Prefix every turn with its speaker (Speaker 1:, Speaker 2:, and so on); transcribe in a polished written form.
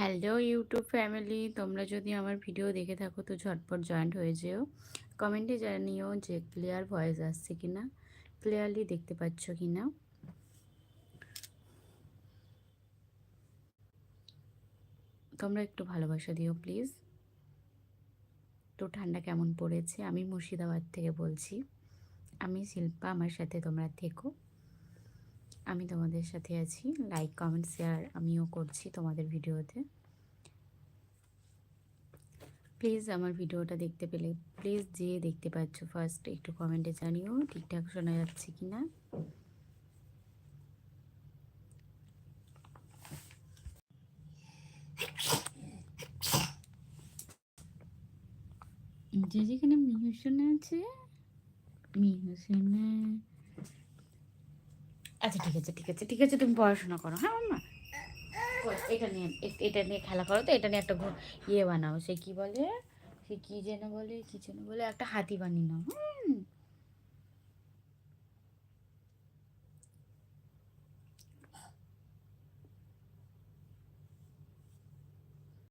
Speaker 1: Hello YouTube family, তোমরা যদি আমার ভিডিও দেখে থাকো তো ঝটপট জয়েন্ট হয়ে যেও। কমেন্টে জানিও যে ক্লিয়ার ভয়েস আসছে কিনা, ক্লিয়ারলি দেখতে পাচ্ছ কিনা। তোমরা একটু ভালোবাসা দিও প্লিজ। তো ঠান্ডা কেমন পড়েছে? আমি মুর্শিদাবাদ থেকে বলছি। আমি শিল্পা, আমার সাথে তোমরা থেকো। আমি তোমাদের সাথে আছি। লাইক কমেন্ট শেয়ার আমিও করছি তোমাদের ভিডিওতে। প্লিজ আমার ভিডিওটা দেখতে পেলে প্লিজ যে দেখতে পাচ্ছ ফার্স্ট একটু কমেন্টে জানিও ঠিকঠাক শোনা যাচ্ছে কি না। যে যেখানে মিহু শোনা আছে, মিহু শোনা। আচ্ছা ঠিক আছে ঠিক আছে ঠিক আছে, তুমি পড়াশোনা করো। হ্যাঁ মাম্মা, এটা নিয়ে খেলা করো। তো এটা নিয়ে একটা ইয়ে বানাও, সে কি বলে, সে কি যেন বলে একটা হাতি বানিয়ে নাও।